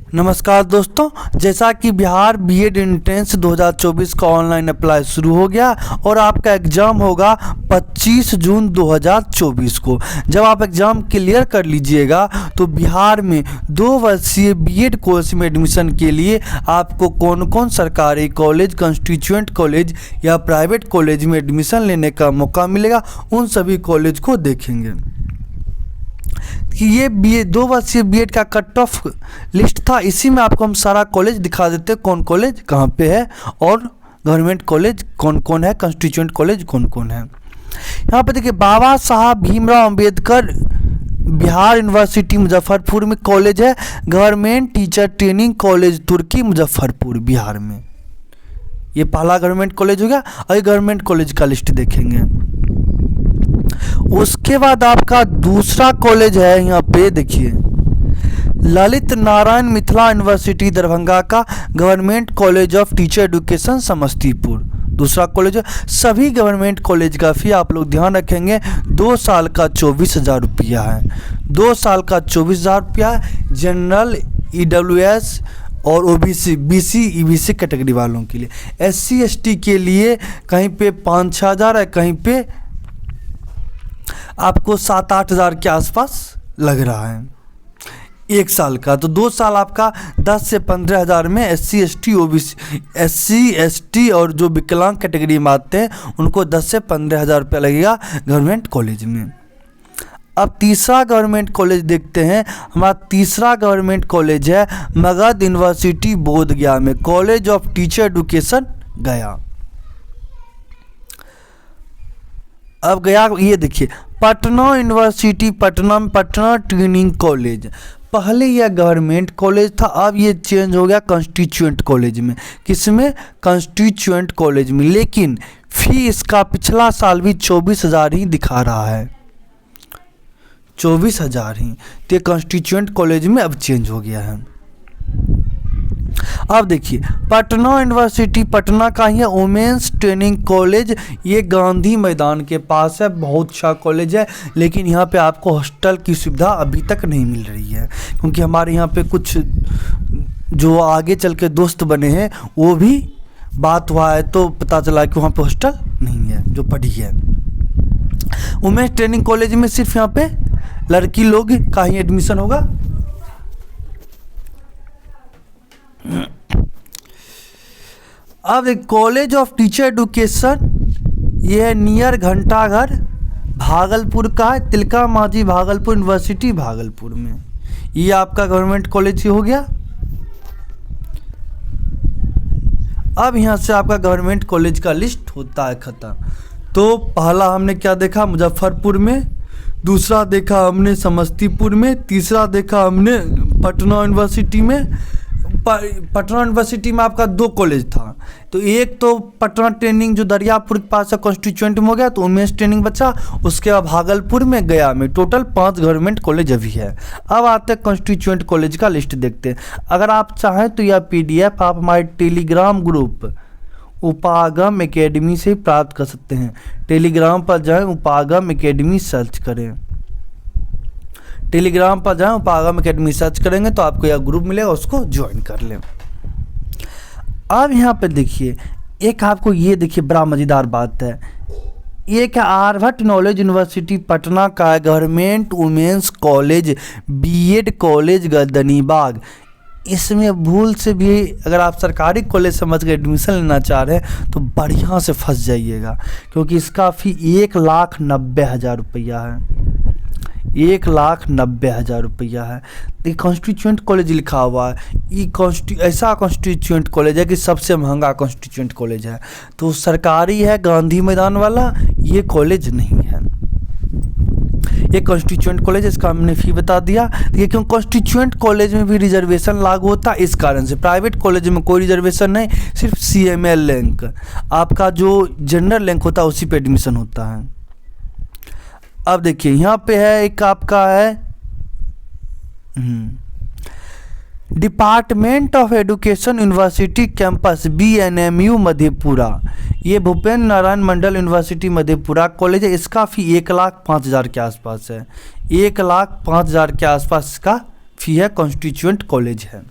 नमस्कार दोस्तों, जैसा कि बिहार बीएड एंट्रेंस 2024 का ऑनलाइन अप्लाई शुरू हो गया और आपका एग्ज़ाम होगा 25 जून 2024 को। जब आप एग्ज़ाम क्लियर कर लीजिएगा तो बिहार में 2 वर्षीय बीएड कोर्स में एडमिशन के लिए आपको कौन कौन सरकारी कॉलेज, कंस्टिट्यूएंट कॉलेज या प्राइवेट कॉलेज में एडमिशन लेने का मौका मिलेगा, उन सभी कॉलेज को देखेंगे। कि ये बीएड 2 वर्षीय बीएड का कट ऑफ लिस्ट था, इसी में आपको हम सारा कॉलेज दिखा देते हैं, कौन कॉलेज कहाँ पे है और गवर्नमेंट कॉलेज कौन कौन है, कंस्टिट्यूएंट कॉलेज कौन कौन है। यहाँ पे देखिए, बाबा साहब भीमराव अंबेडकर बिहार यूनिवर्सिटी मुजफ्फरपुर में कॉलेज है। गवर्नमेंट टीचर ट्रेनिंग कॉलेज तुर्की मुजफ्फरपुर बिहार में, ये पहला गवर्नमेंट कॉलेज हो गया। और गवर्नमेंट कॉलेज का लिस्ट देखेंगे। उसके बाद आपका दूसरा कॉलेज है, यहाँ पे देखिए, ललित नारायण मिथिला यूनिवर्सिटी दरभंगा का government college of teacher education Samastipur दूसरा कॉलेज है। सभी गवर्नमेंट कॉलेज का फी आप लोग ध्यान रखेंगे 2 साल का 24,000 रुपया है। 2 साल का 24,000 रुपया है। जनरल, ईडब्ल्यूएस और ओबीसी, बीसी, ईबीसी कैटेगरी वालों के लिए। एससी एसटी के लिए कहीं पे 5-6 हज़ार है, कहीं पे आपको 7-8 हज़ार के आसपास लग रहा है 1 साल का। तो 2 साल आपका 10 से 15 हज़ार में SC ST, OBC, SC ST और जो विकलांग कैटेगरी में आते हैं उनको 10 से 15 हज़ार रुपया लगेगा गवर्नमेंट कॉलेज में। अब तीसरा गवर्नमेंट कॉलेज देखते हैं। हमारा तीसरा गवर्नमेंट कॉलेज है मगध यूनिवर्सिटी बोधगया में, कॉलेज ऑफ टीचर एजुकेशन गया। अब गया, ये देखिए, पटना यूनिवर्सिटी पटना में पटना ट्रेनिंग कॉलेज। पहले यह गवर्नमेंट कॉलेज था, अब ये चेंज हो गया कंस्टिट्यूएंट कॉलेज में। किसमें? कंस्टिट्यूएंट कॉलेज में। लेकिन फी इसका पिछला साल भी 24,000 ही दिखा रहा है, 24,000 ही। तो ये कंस्टिट्यूएंट कॉलेज में अब चेंज हो गया है। अब देखिए, पटना यूनिवर्सिटी पटना का ही है, वुमेन्स ट्रेनिंग कॉलेज। ये गांधी मैदान के पास है, बहुत अच्छा कॉलेज है। लेकिन यहाँ पे आपको हॉस्टल की सुविधा अभी तक नहीं मिल रही है, क्योंकि हमारे यहाँ पे कुछ जो आगे चल के दोस्त बने हैं वो भी बात हुआ है, तो पता चला कि वहाँ पे हॉस्टल नहीं है जो पढ़ी है। वुमेन्स ट्रेनिंग कॉलेज में सिर्फ यहाँ पे लड़की लोग का ही एडमिशन होगा। अब कॉलेज ऑफ टीचर एजुकेशन, ये है नियर घंटाघर भागलपुर का है, तिलका मांझी भागलपुर यूनिवर्सिटी भागलपुर में। ये आपका गवर्नमेंट कॉलेज ही हो गया। अब यहाँ से आपका गवर्नमेंट कॉलेज का लिस्ट होता है खत्म। तो पहला हमने क्या देखा? मुजफ्फरपुर में। दूसरा देखा हमने समस्तीपुर में। तीसरा देखा हमने पटना यूनिवर्सिटी में। पटना यूनिवर्सिटी में आपका 2 कॉलेज था, तो एक तो पटना ट्रेनिंग जो दरियापुर के पास है कंस्टिट्यूएंट में हो गया, तो वुमेन्स ट्रेनिंग बचा। उसके बाद भागलपुर में, गया में, टोटल 5 गवर्नमेंट कॉलेज अभी है। अब आते हैं कंस्टिट्यूएंट कॉलेज का लिस्ट देखते हैं। अगर आप चाहें तो यह PDF आप हमारे टेलीग्राम ग्रुप उपागम एकेडमी से प्राप्त कर सकते हैं। टेलीग्राम पर जाएँ, उपागम एकेडमी सर्च करें। टेलीग्राम पर जाएँ, उपागम एकेडमी सर्च करेंगे तो आपको यह ग्रुप मिलेगा, उसको ज्वाइन कर लें। अब यहाँ पे देखिए, एक आपको ये देखिए बड़ा मज़ेदार बात है। एक आर्यभट्ट नॉलेज यूनिवर्सिटी पटना का government women's college BEd college Gardanibagh. इसमें भूल से भी अगर आप सरकारी कॉलेज समझ के एडमिशन लेना चाह रहे हैं तो बढ़िया से फंस जाइएगा, क्योंकि इसका फ़ी 1,90,000 रुपया है। 1,90,000 रुपया है। देखिए, कॉन्स्टिट्यूएंट कॉलेज लिखा हुआ है। ये ऐसा कॉन्स्टिट्यूएंट कॉलेज है कि सबसे महंगा कॉन्स्टिट्यूएंट कॉलेज है। तो सरकारी है, गांधी मैदान वाला, ये कॉलेज नहीं है। ये कॉन्स्टिट्यूएंट कॉलेज, इसका हमने फ़ी बता दिया। देखिए, क्यों कॉन्स्टिट्यूएंट कॉलेज में भी रिजर्वेशन लागू होता है, इस कारण से। प्राइवेट कॉलेज में कोई रिजर्वेशन नहीं, सिर्फ CML रैंक, आपका जो जनरल रैंक होता है उसी पे एडमिशन होता है। अब देखिए, यहाँ पे है एक आपका है department of education university campus BNMU Madhepura. ये भूपेंद्र नारायण मंडल यूनिवर्सिटी मधेपुरा कॉलेज है। इसका फ़ी 1,05,000 के आसपास है। 1,05,000 के आसपास इसका फ़ी है, कॉन्स्टिट्यूएंट कॉलेज है।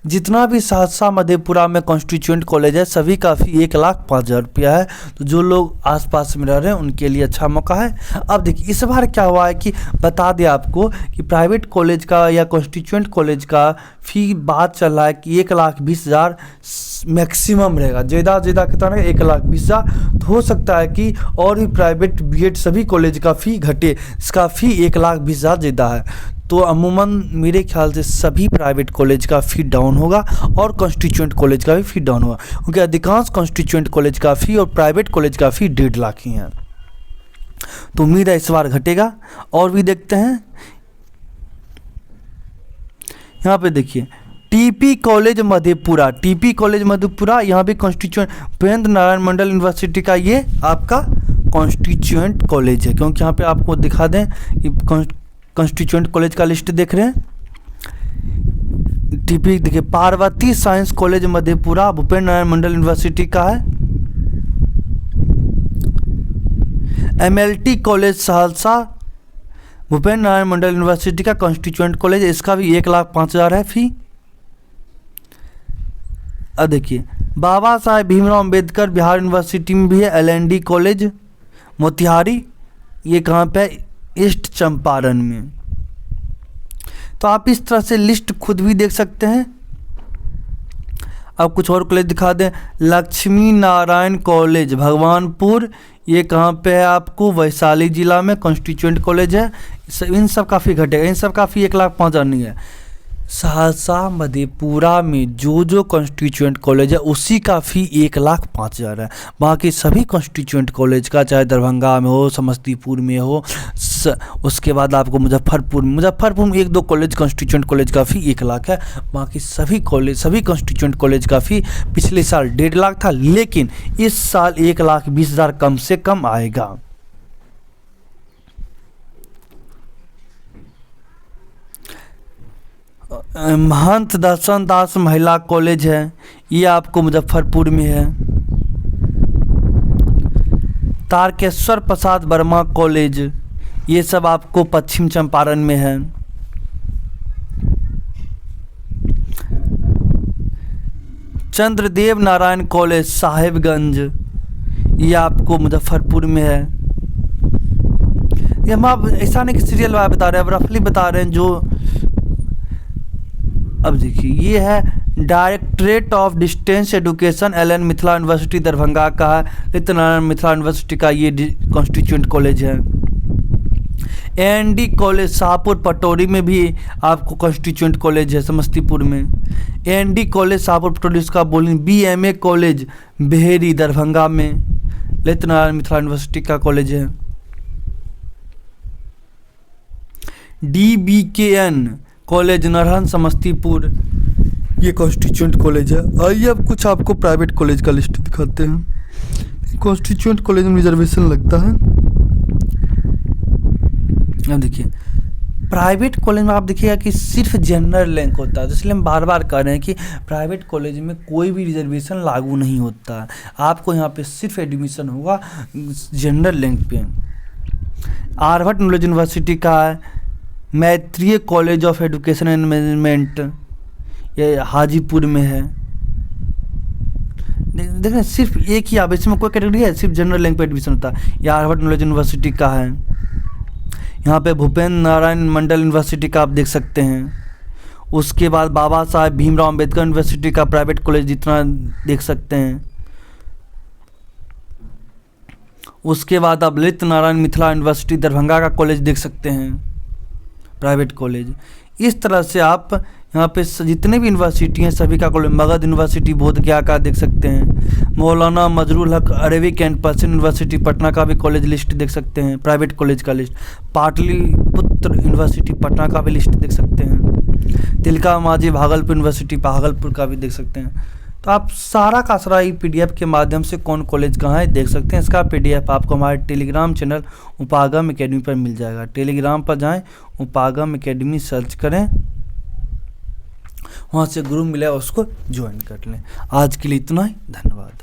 जितना भी सहरसा मधेपुरा में कॉन्स्टिट्यूएंट कॉलेज है सभी का फ़ी 1,05,000 रुपया है। तो जो लोग आसपास में रह रहे हैं उनके लिए अच्छा मौका है। अब देखिए इस बार क्या हुआ है कि बता दें आपको कि प्राइवेट कॉलेज का या कॉन्स्टिट्यूएंट कॉलेज का फ़ी बात चल रहा है कि 1,20,000 मैक्सिमम रहेगा, ज़्यादा कितना रहेगा 1,20,000। तो हो सकता है कि और भी प्राइवेट बीएड सभी कॉलेज का फ़ी घटे, इसका फ़ी 1,20,000 ज़्यादा है। तो अमूमन मेरे ख्याल से सभी प्राइवेट कॉलेज का फ़ी डाउन होगा और कॉन्स्टिट्यूएंट कॉलेज का भी फ़ी डाउन होगा, क्योंकि अधिकांश कॉन्स्टिट्यूएंट कॉलेज का फ़ी और प्राइवेट कॉलेज का फ़ी 1.5 लाख ही है। तो उम्मीद है इस बार घटेगा। और भी देखते हैं, यहाँ पे देखिए टीपी कॉलेज मधेपुरा, यहाँ भी कॉन्स्टिट्यूएंट भूपेंद्र नारायण मंडल यूनिवर्सिटी का ये आपका कॉन्स्टिट्यूएंट कॉलेज है। क्योंकि यहाँ पे आपको दिखा दें कि कॉन्स्टिट्यूएंट कॉलेज का लिस्ट देख रहे हैं। टीपी देखिए Parvati science college Madhepura Bhupendra Narayan Mandal university का है। MLT college Saharsa Bhupendra Narayan Mandal university का कॉन्स्टिट्यूएंट कॉलेज, इसका भी 1,05,000 है फ़ी। अब देखिए बाबा साहेब भीमराव अंबेडकर बिहार यूनिवर्सिटी में भी है एलएनडी कॉलेज मोतिहारी, ये कहाँ पे है? ईस्ट चंपारण में। तो आप इस तरह से लिस्ट खुद भी देख सकते हैं। अब कुछ और कॉलेज दिखा दें, लक्ष्मी नारायण कॉलेज भगवानपुर, ये कहाँ पे है आपको? वैशाली जिला में कॉन्स्टिट्यूएंट कॉलेज है। इन सब काफ़ी घटेगा, इन सब काफ़ी 1,05,000 नहीं है। सहरसा मधेपुरा में जो कॉन्स्टिट्यूएंट कॉलेज है उसी का फ़ी 1,05,000 है। बाकी सभी कॉन्स्टिट्यूएंट कॉलेज का चाहे दरभंगा में हो, समस्तीपुर में हो, उसके बाद आपको मुजफ्फरपुर में 1-2 कॉलेज कॉन्स्टिट्यूएंट कॉलेज का फ़ी 1 लाख है। बाकी सभी कॉन्स्टिट्यूएंट कॉलेज का फ़ी पिछले साल 1.5 लाख था, लेकिन इस साल 1,20,000 कम से कम आएगा। महंत दर्शन दास महिला कॉलेज है, ये आपको मुजफ्फरपुर में है। तारकेश्वर प्रसाद वर्मा कॉलेज, ये सब आपको पश्चिम चंपारण में है। चंद्रदेव नारायण कॉलेज साहेबगंज, ये आपको मुजफ्फरपुर में है। ये हम आप ऐसा नहीं कि सीरियल वाइज बता रहे हैं, अब रफली बता रहे हैं जो। अब देखिए ये है directorate of distance education LN Mithila university Darbhanga का है। सत्यनारायण मिथिला यूनिवर्सिटी का ये कॉन्स्टिट्यूएंट कॉलेज है। एएनडी कॉलेज शाहपुर पटौरी में भी आपको कॉन्स्टिट्यूएंट कॉलेज है समस्तीपुर में। एएनडी कॉलेज शाहपुर पटौरी, उसका बोलिंग बीएमए कॉलेज बेहेरी दरभंगा में सत्यनारायण मिथिला यूनिवर्सिटी का कॉलेज है। डीबीकेएन कॉलेज नरहन समस्तीपुर, ये कॉन्स्टिट्यूएंट कॉलेज है। आइए अब कुछ आपको प्राइवेट कॉलेज का लिस्ट दिखाते हैं। कॉन्स्टिट्यूएंट कॉलेज में रिजर्वेशन लगता है। अब देखिए प्राइवेट कॉलेज में आप देखिएगा कि सिर्फ जनरल रैंक होता है, तो इसलिए हम बार बार कह रहे हैं कि प्राइवेट कॉलेज में कोई भी रिजर्वेशन लागू नहीं होता। आपको यहाँ पे सिर्फ एडमिशन होगा जनरल रैंक पे। आर्यभट्ट नॉलेज यूनिवर्सिटी का है। Maitreya college of education and management, ये हाजीपुर में है। देखें सिर्फ एक ही, आप इसमें कोई कैटेगरी है, सिर्फ जनरल रैंक पे एडमिशन होता है। ये आर्यभट्ट नॉलेज यूनिवर्सिटी का है। यहाँ पे भूपेंद्र नारायण मंडल यूनिवर्सिटी का आप देख सकते हैं। उसके बाद बाबा साहेब भीमराव अंबेडकर यूनिवर्सिटी का प्राइवेट कॉलेज जितना देख सकते हैं। उसके बाद आप ललित नारायण मिथिला यूनिवर्सिटी दरभंगा का कॉलेज देख सकते हैं प्राइवेट कॉलेज। इस तरह से आप यहाँ पे जितने भी यूनिवर्सिटी हैं सभी का कॉलेज, मगध यूनिवर्सिटी बोधगया का देख सकते हैं। मौलाना मजरूल हक Arabic and Persian university Patna का भी कॉलेज लिस्ट देख सकते हैं, प्राइवेट कॉलेज का लिस्ट। पाटलिपुत्र यूनिवर्सिटी पटना का भी लिस्ट देख सकते हैं। तिलका मांझी भागलपुर यूनिवर्सिटी भागलपुर का भी देख सकते हैं। तो आप सारा का सारा ही पीडीएफ के माध्यम से कौन कॉलेज कहाँ है देख सकते हैं। इसका पीडीएफ आपको हमारे टेलीग्राम चैनल उपागम एकेडमी पर मिल जाएगा। टेलीग्राम पर जाएं, उपागम एकेडमी सर्च करें, वहाँ से ग्रुप मिला उसको ज्वाइन कर लें। आज के लिए इतना ही, धन्यवाद।